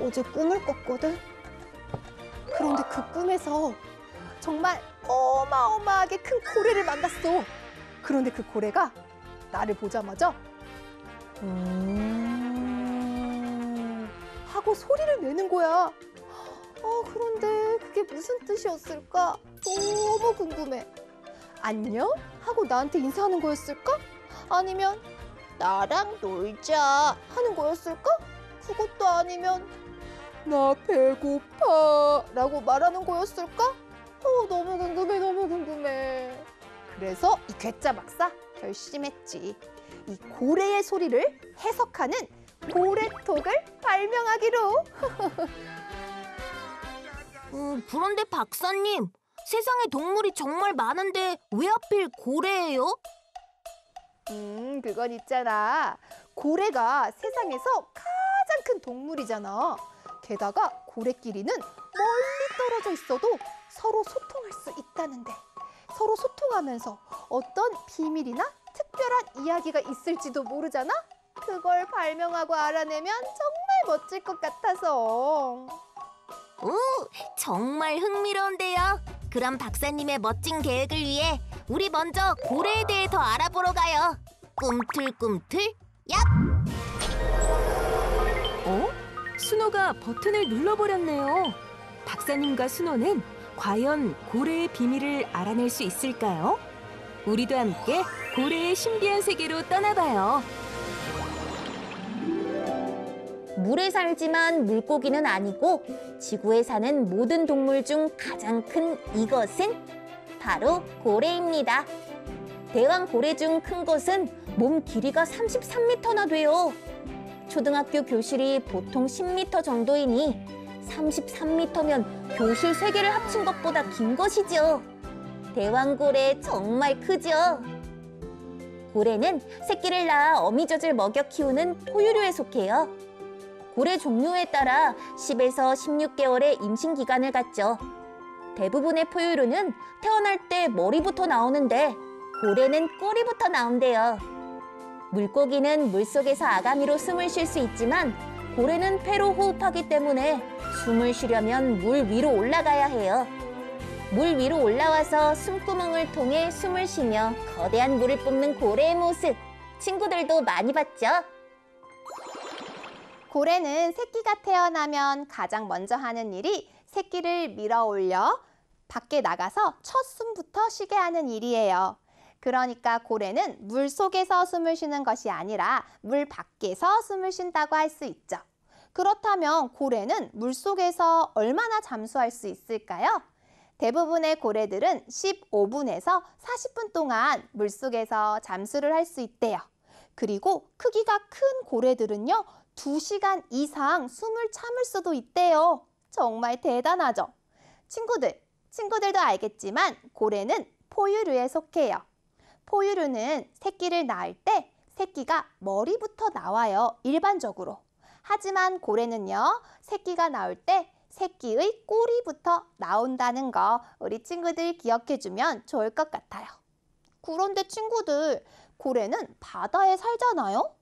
어제 꿈을 꿨거든. 그런데 그 꿈에서 정말 어마어마하게 큰 고래를 만났어. 그런데 그 고래가 나를 보자마자 하고 소리를 내는 거야. 그런데 그게 무슨 뜻이었을까? 너무 궁금해. 안녕? 하고 나한테 인사하는 거였을까? 아니면 나랑 놀자 하는 거였을까? 그것도 아니면 나 배고파 라고 말하는 거였을까? 너무 궁금해, 너무 궁금해. 그래서 이 괴짜 박사 결심했지. 이 고래의 소리를 해석하는 고래톡을 발명하기로. 그런데 박사님, 세상에 동물이 정말 많은데 왜 하필 고래예요? 그건 있잖아. 고래가 세상에서 가장 큰 동물이잖아. 게다가 고래끼리는 멀리 떨어져 있어도 서로 소통할 수 있다는데, 서로 소통하면서 어떤 비밀이나 특별한 이야기가 있을지도 모르잖아? 그걸 발명하고 알아내면 정말 멋질 것 같아서. 오, 정말 흥미로운데요. 그럼 박사님의 멋진 계획을 위해 우리 먼저 고래에 대해 더 알아보러 가요. 꿈틀꿈틀 얍! 순호가 버튼을 눌러버렸네요. 박사님과 순호는 과연 고래의 비밀을 알아낼 수 있을까요? 우리도 함께 고래의 신비한 세계로 떠나봐요. 물에 살지만 물고기는 아니고 지구에 사는 모든 동물 중 가장 큰 이것은 바로 고래입니다. 대왕 고래 중 큰 것은 몸 길이가 33m나 돼요. 초등학교 교실이 보통 10m 정도이니 33m면 교실 3개를 합친 것보다 긴 것이죠. 대왕고래 정말 크죠? 고래는 새끼를 낳아 어미젖을 먹여 키우는 포유류에 속해요. 고래 종류에 따라 10에서 16개월의 임신 기간을 갖죠. 대부분의 포유류는 태어날 때 머리부터 나오는데 고래는 꼬리부터 나온대요. 물고기는 물속에서 아가미로 숨을 쉴 수 있지만 고래는 폐로 호흡하기 때문에 숨을 쉬려면 물 위로 올라가야 해요. 물 위로 올라와서 숨구멍을 통해 숨을 쉬며 거대한 물을 뿜는 고래의 모습, 친구들도 많이 봤죠? 고래는 새끼가 태어나면 가장 먼저 하는 일이 새끼를 밀어 올려 밖에 나가서 첫 숨부터 쉬게 하는 일이에요. 그러니까 고래는 물 속에서 숨을 쉬는 것이 아니라 물 밖에서 숨을 쉰다고 할 수 있죠. 그렇다면 고래는 물 속에서 얼마나 잠수할 수 있을까요? 대부분의 고래들은 15분에서 40분 동안 물 속에서 잠수를 할 수 있대요. 그리고 크기가 큰 고래들은요, 2시간 이상 숨을 참을 수도 있대요. 정말 대단하죠? 친구들도 알겠지만 고래는 포유류에 속해요. 포유류는 새끼를 낳을 때 새끼가 머리부터 나와요, 일반적으로. 하지만 고래는요, 새끼가 나올 때 새끼의 꼬리부터 나온다는 거 우리 친구들 기억해주면 좋을 것 같아요. 그런데 친구들, 고래는 바다에 살잖아요?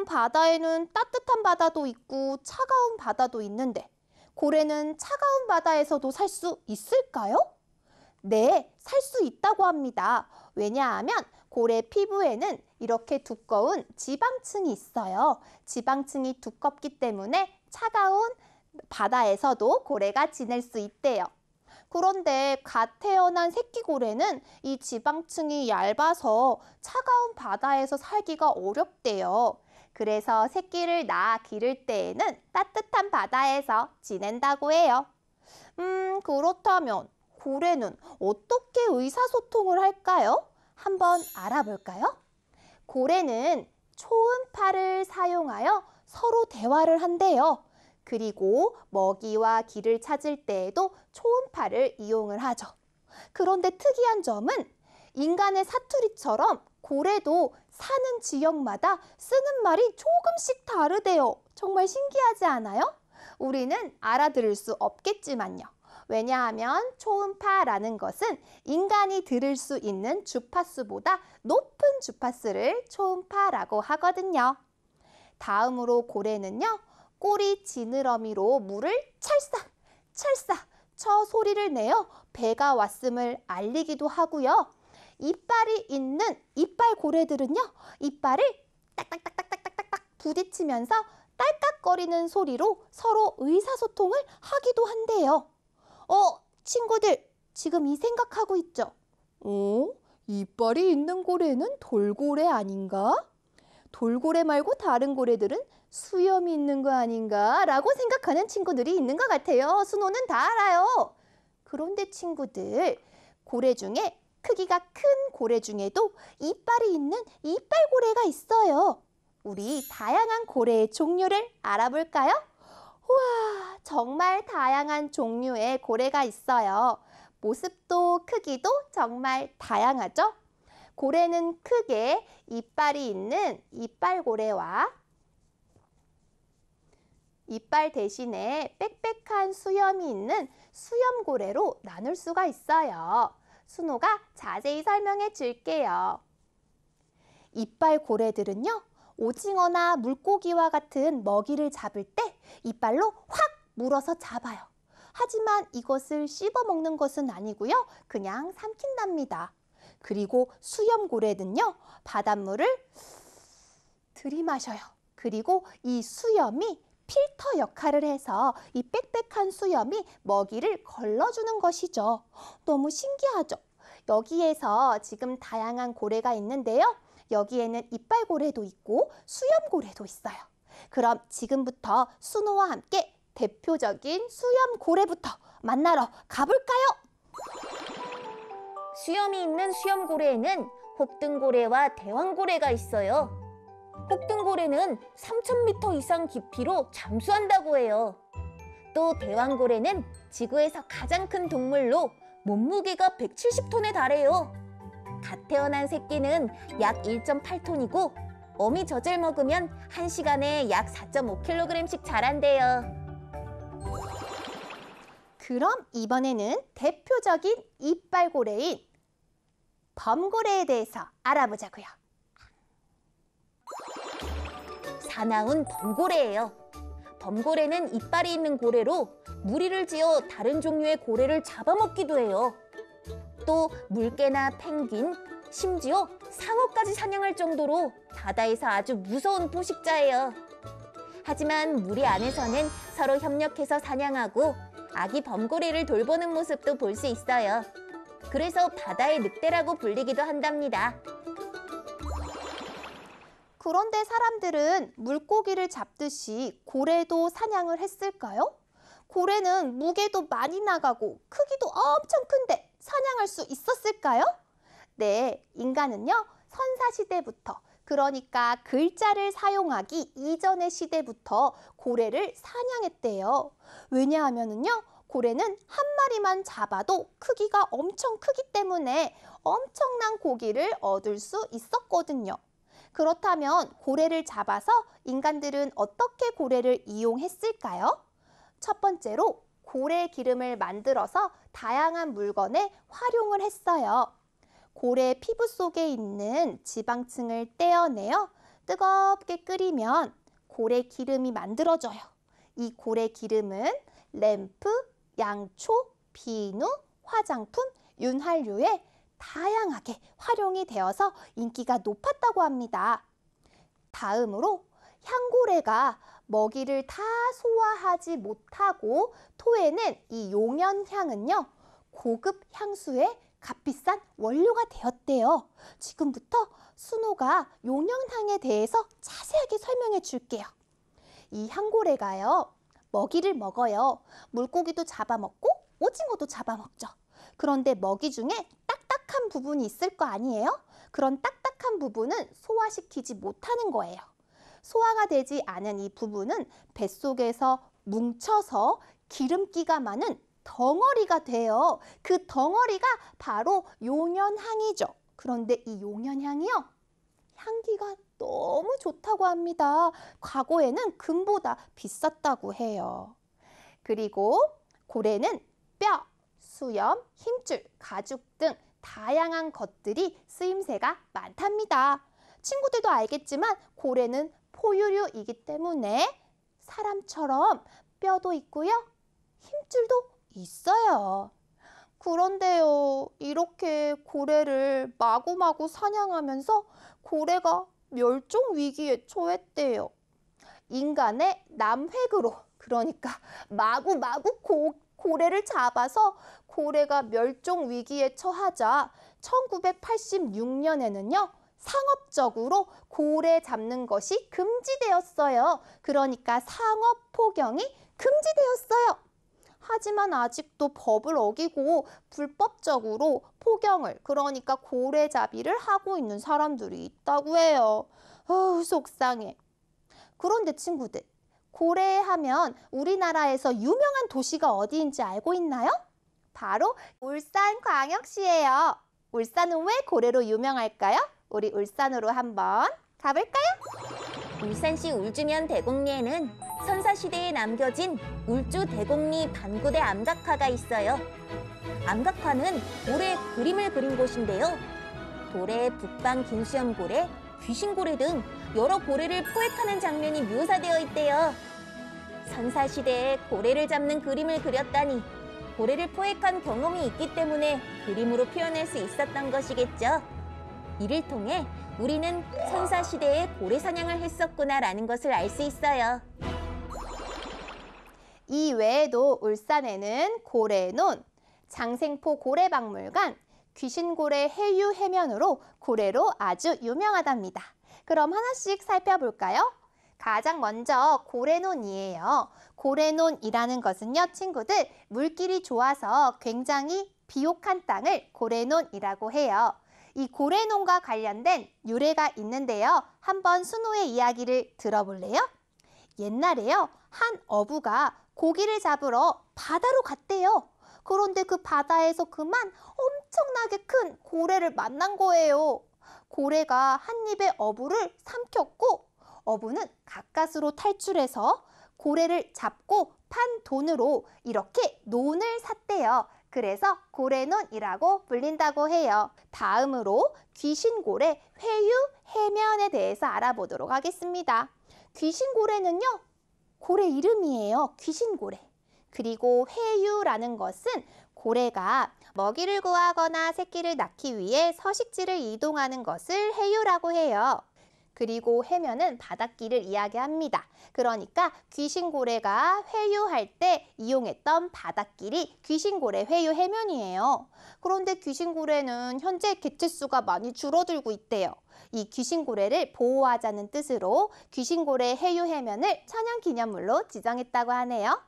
바다에는 따뜻한 바다도 있고 차가운 바다도 있는데 고래는 차가운 바다에서도 살 수 있을까요? 네, 살 수 있다고 합니다. 왜냐하면 고래 피부에는 이렇게 두꺼운 지방층이 있어요. 지방층이 두껍기 때문에 차가운 바다에서도 고래가 지낼 수 있대요. 그런데 갓 태어난 새끼 고래는 이 지방층이 얇아서 차가운 바다에서 살기가 어렵대요. 그래서 새끼를 낳아 기를 때에는 따뜻한 바다에서 지낸다고 해요. 그렇다면 고래는 어떻게 의사소통을 할까요? 한번 알아볼까요? 고래는 초음파를 사용하여 서로 대화를 한대요. 그리고 먹이와 기를 찾을 때에도 초음파를 이용을 하죠. 그런데 특이한 점은 인간의 사투리처럼 고래도 사는 지역마다 쓰는 말이 조금씩 다르대요. 정말 신기하지 않아요? 우리는 알아들을 수 없겠지만요. 왜냐하면 초음파라는 것은 인간이 들을 수 있는 주파수보다 높은 주파수를 초음파라고 하거든요. 다음으로 고래는요, 꼬리 지느러미로 물을 찰싹 찰싹 쳐 소리를 내어 배가 왔음을 알리기도 하고요. 이빨이 있는 이빨 고래들은요, 이빨을 딱딱딱딱딱딱딱 부딪히면서 딸깍거리는 소리로 서로 의사소통을 하기도 한대요. 친구들, 지금 이 생각하고 있죠? 이빨이 있는 고래는 돌고래 아닌가? 돌고래 말고 다른 고래들은 수염이 있는 거 아닌가? 라고 생각하는 친구들이 있는 것 같아요. 순호는 다 알아요. 그런데 친구들, 고래 중에 크기가 큰 고래 중에도 이빨이 있는 이빨고래가 있어요. 우리 다양한 고래의 종류를 알아볼까요? 우와, 정말 다양한 종류의 고래가 있어요. 모습도 크기도 정말 다양하죠? 고래는 크게 이빨이 있는 이빨고래와 이빨 대신에 빽빽한 수염이 있는 수염고래로 나눌 수가 있어요. 순호가 자세히 설명해 줄게요. 이빨고래들은요, 오징어나 물고기와 같은 먹이를 잡을 때 이빨로 확 물어서 잡아요. 하지만 이것을 씹어 먹는 것은 아니고요, 그냥 삼킨답니다. 그리고 수염고래는요, 바닷물을 들이마셔요. 그리고 이 수염이 필터 역할을 해서 이 빽빽한 수염이 먹이를 걸러주는 것이죠. 너무 신기하죠? 여기에서 지금 다양한 고래가 있는데요. 여기에는 이빨고래도 있고 수염고래도 있어요. 그럼 지금부터 순호와 함께 대표적인 수염고래부터 만나러 가볼까요? 수염이 있는 수염고래에는 혹등고래와 대왕고래가 있어요. 혹등고래는 3,000m 이상 깊이로 잠수한다고 해요. 또 대왕고래는 지구에서 가장 큰 동물로 몸무게가 170톤에 달해요. 갓 태어난 새끼는 약 1.8톤이고 어미젖을 먹으면 1시간에 약 4.5kg씩 자란대요. 그럼 이번에는 대표적인 이빨고래인 범고래에 대해서 알아보자고요. 사나운 범고래예요. 범고래는 이빨이 있는 고래로 무리를 지어 다른 종류의 고래를 잡아먹기도 해요. 또 물개나 펭귄, 심지어 상어까지 사냥할 정도로 바다에서 아주 무서운 포식자예요. 하지만 무리 안에서는 서로 협력해서 사냥하고 아기 범고래를 돌보는 모습도 볼 수 있어요. 그래서 바다의 늑대라고 불리기도 한답니다. 그런데 사람들은 물고기를 잡듯이 고래도 사냥을 했을까요? 고래는 무게도 많이 나가고 크기도 엄청 큰데 사냥할 수 있었을까요? 네, 인간은요, 선사시대부터, 그러니까 글자를 사용하기 이전의 시대부터 고래를 사냥했대요. 왜냐하면요, 고래는 한 마리만 잡아도 크기가 엄청 크기 때문에 엄청난 고기를 얻을 수 있었거든요. 그렇다면 고래를 잡아서 인간들은 어떻게 고래를 이용했을까요? 첫 번째로 고래 기름을 만들어서 다양한 물건에 활용을 했어요. 고래 피부 속에 있는 지방층을 떼어내어 뜨겁게 끓이면 고래 기름이 만들어져요. 이 고래 기름은 램프, 양초, 비누, 화장품, 윤활유에 다양하게 활용이 되어서 인기가 높았다고 합니다. 다음으로 향고래가 먹이를 다 소화하지 못하고 토해낸 이 용연향은요, 고급 향수의 값비싼 원료가 되었대요. 지금부터 순호가 용연향에 대해서 자세하게 설명해 줄게요. 이 향고래가요, 먹이를 먹어요. 물고기도 잡아먹고 오징어도 잡아먹죠. 그런데 먹이 중에 딱딱한 부분이 있을 거 아니에요? 그런 딱딱한 부분은 소화시키지 못하는 거예요. 소화가 되지 않은 이 부분은 뱃속에서 뭉쳐서 기름기가 많은 덩어리가 돼요. 그 덩어리가 바로 용연향이죠. 그런데 이 용연향이요, 향기가 너무 좋다고 합니다. 과거에는 금보다 비쌌다고 해요. 그리고 고래는 뼈, 수염, 힘줄, 가죽 등 다양한 것들이 쓰임새가 많답니다. 친구들도 알겠지만 고래는 포유류이기 때문에 사람처럼 뼈도 있고요. 힘줄도 있어요. 그런데요, 이렇게 고래를 마구마구 사냥하면서 고래가 멸종 위기에 처했대요. 인간의 남획으로, 그러니까 마구마구 고래를 잡아서 고래가 멸종 위기에 처하자 1986년에는요, 상업적으로 고래 잡는 것이 금지되었어요. 그러니까 상업 포경이 금지되었어요. 하지만 아직도 법을 어기고 불법적으로 포경을, 그러니까 고래잡이를 하고 있는 사람들이 있다고 해요. 속상해. 그런데 친구들, 고래 하면 우리나라에서 유명한 도시가 어디인지 알고 있나요? 바로 울산광역시예요. 울산은 왜 고래로 유명할까요? 우리 울산으로 한번 가볼까요? 울산시 울주면 대곡리에는 선사시대에 남겨진 울주 대곡리 반구대 암각화가 있어요. 암각화는 고래의 그림을 그린 곳인데요. 돌에 북방 긴수염고래, 귀신고래 등 여러 고래를 포획하는 장면이 묘사되어 있대요. 선사시대에 고래를 잡는 그림을 그렸다니 고래를 포획한 경험이 있기 때문에 그림으로 표현할 수 있었던 것이겠죠. 이를 통해 우리는 선사시대에 고래 사냥을 했었구나라는 것을 알 수 있어요. 이 외에도 울산에는 고래논, 장생포 고래박물관, 귀신고래 해유 해면으로 고래로 아주 유명하답니다. 그럼 하나씩 살펴볼까요? 가장 먼저 고래논이에요. 고래논이라는 것은요, 친구들, 물길이 좋아서 굉장히 비옥한 땅을 고래논이라고 해요. 이 고래논과 관련된 유래가 있는데요. 한번 순호의 이야기를 들어볼래요? 옛날에요, 한 어부가 고기를 잡으러 바다로 갔대요. 그런데 그 바다에서 그만 엄청나게 큰 고래를 만난 거예요. 고래가 한 입에 어부를 삼켰고, 어부는 가까스로 탈출해서 고래를 잡고 판 돈으로 이렇게 논을 샀대요. 그래서 고래논이라고 불린다고 해요. 다음으로 귀신고래 회유 해면에 대해서 알아보도록 하겠습니다. 귀신고래는요, 고래 이름이에요. 귀신고래. 그리고 회유라는 것은 고래가 먹이를 구하거나 새끼를 낳기 위해 서식지를 이동하는 것을 회유라고 해요. 그리고 해면은 바닷길을 이야기합니다. 그러니까 귀신고래가 회유할 때 이용했던 바닷길이 귀신고래 회유 해면이에요. 그런데 귀신고래는 현재 개체수가 많이 줄어들고 있대요. 이 귀신고래를 보호하자는 뜻으로 귀신고래 해유 해면을 천연기념물로 지정했다고 하네요.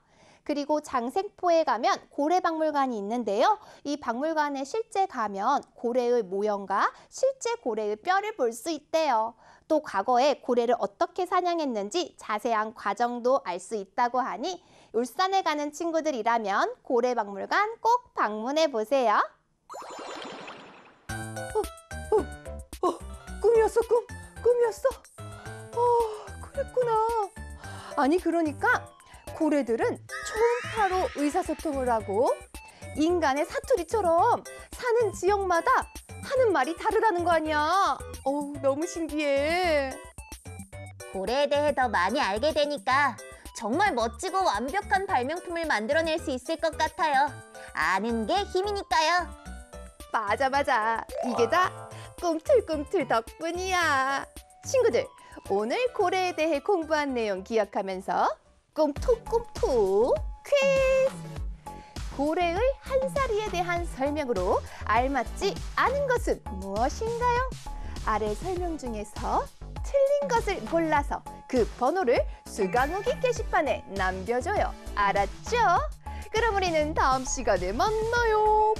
그리고 장생포에 가면 고래박물관이 있는데요. 이 박물관에 실제 가면 고래의 모형과 실제 고래의 뼈를 볼 수 있대요. 또 과거에 고래를 어떻게 사냥했는지 자세한 과정도 알 수 있다고 하니 울산에 가는 친구들이라면 고래박물관 꼭 방문해 보세요. 꿈이었어, 꿈이었어. 그랬구나. 아니, 그러니까 고래들은 초음파로 의사소통을 하고 인간의 사투리처럼 사는 지역마다 하는 말이 다르다는 거 아니야. 너무 신기해. 고래에 대해 더 많이 알게 되니까 정말 멋지고 완벽한 발명품을 만들어낼 수 있을 것 같아요. 아는 게 힘이니까요. 맞아. 이게 다 꿈틀꿈틀 덕분이야. 친구들, 오늘 고래에 대해 공부한 내용 기억하면서 꿈툭꿈툭 퀴즈! 고래의 한사리에 대한 설명으로 알맞지 않은 것은 무엇인가요? 아래 설명 중에서 틀린 것을 골라서 그 번호를 수강후기 게시판에 남겨줘요. 알았죠? 그럼 우리는 다음 시간에 만나요.